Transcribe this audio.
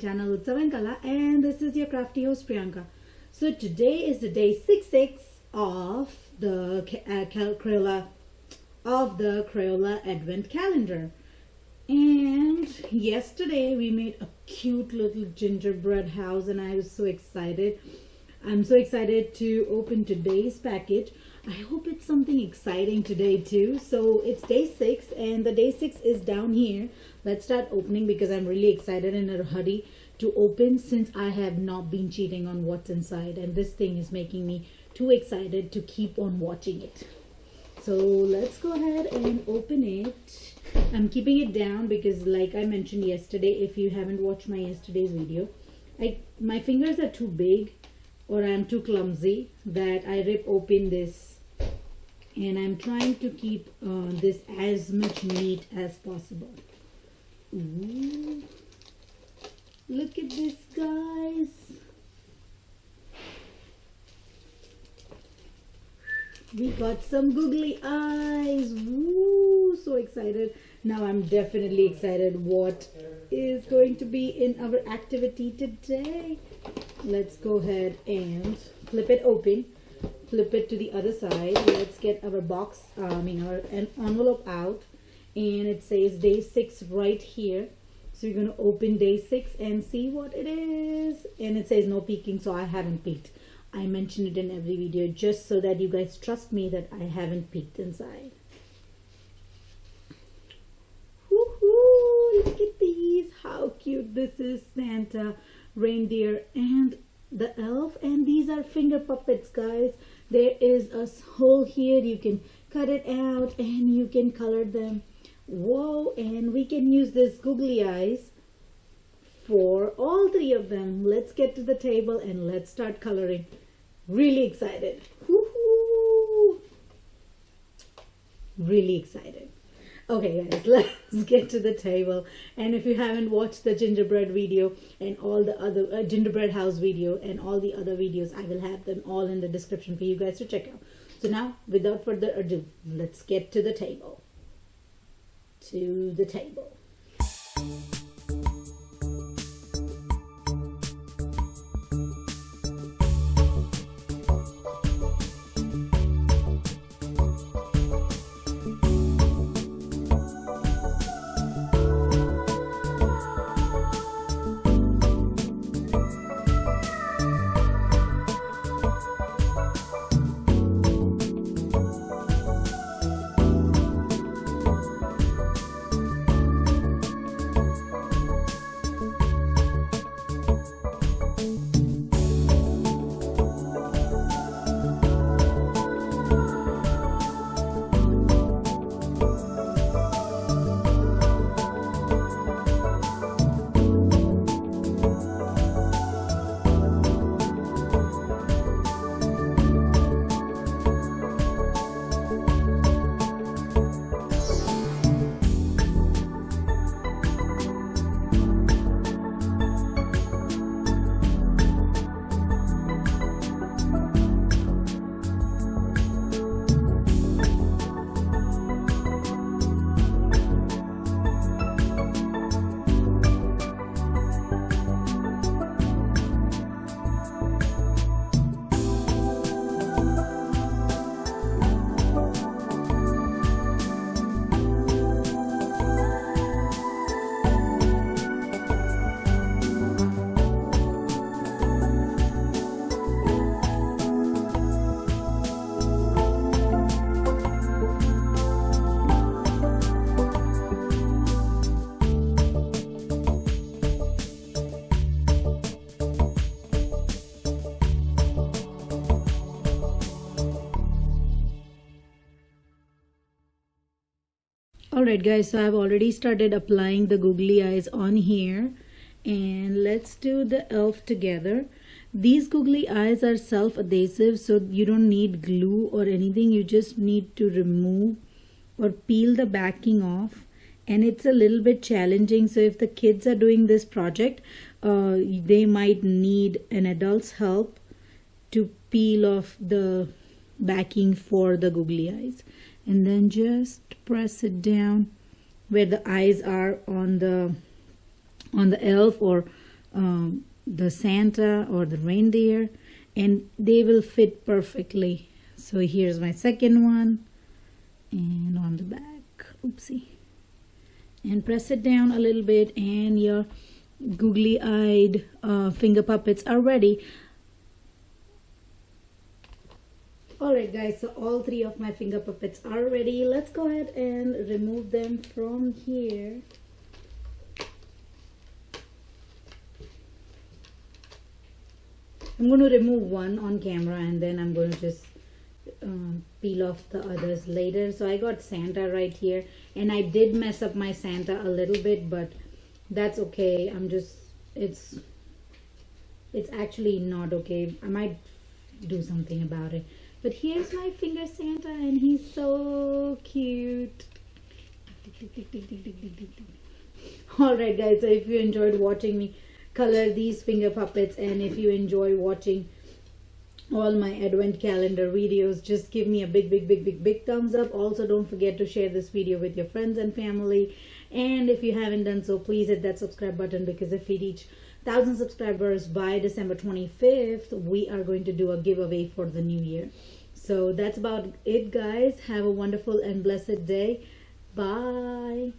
channel Utsav, and this is your crafty host Priyanka. So today is the day 66 of the Crayola Advent Calendar. And yesterday we made a cute little gingerbread house and I was so excited. I'm so excited to open today's package. I hope it's something exciting today too. So it's day 6 and the day 6 is down here. Let's start opening because I'm really excited and in a hurry to open since I have not been cheating on what's inside, and this thing is making me too excited to keep on watching it. So let's go ahead and open it. I'm keeping it down because, like I mentioned yesterday, if you haven't watched my yesterday's video, my fingers are too big or I'm too clumsy that I rip open this, and I'm trying to keep this as much neat as possible. Ooh. Look at this, guys. We got some googly eyes. Woo, so excited. Now I'm definitely excited what is going to be in our activity today. Let's go ahead and flip it open. Flip it to the other side. Let's get our box, our envelope out, and it says day 6 right here. So you're going to open day 6 and see what it is. And it says no peeking, so I haven't peeked. I mention it in every video just so that you guys trust me that I haven't peeked inside. Woohoo! Look at these. How cute this is. Santa, reindeer, and the elf. And these are finger puppets, guys. There is a hole here. You can cut it out and you can color them. Whoa, and we can use this googly eyes for all 3 of them. Let's get to the table and let's start coloring. Really excited. Woohoo! Really excited. Okay guys, let's get to the table. And if you haven't watched the gingerbread video and all the other gingerbread house video and all the other videos, I will have them all in the description for you guys to check out. So now, without further ado, let's get to the table. To the table. Alright guys, so I've already started applying the googly eyes on here, and let's do the elf together. These googly eyes are self-adhesive, so you don't need glue or anything. You just need to remove or peel the backing off, and it's a little bit challenging. So if the kids are doing this project, they might need an adult's help to peel off the backing for the googly eyes. And then just press it down where the eyes are on the elf, or the Santa or the reindeer, and they will fit perfectly. So here's my second one, and on the back, oopsie, and press it down a little bit, and your googly-eyed finger puppets are ready. Alright guys, so all three of my finger puppets are ready. Let's go ahead and remove them from here. I'm going to remove one on camera, and then I'm going to just peel off the others later. So I got Santa right here, and I did mess up my Santa a little bit, but that's okay. It's actually not okay. I might do something about it. But here's my finger Santa, and he's so cute. Alright guys, so if you enjoyed watching me color these finger puppets, and if you enjoy watching all my advent calendar videos, just give me a big thumbs up. Also, don't forget to share this video with your friends and family, and if you haven't done so, please hit that subscribe button, because if we reach 1,000 subscribers by December 25th, we are going to do a giveaway for the new year. So that's about it guys. Have a wonderful and blessed day. Bye.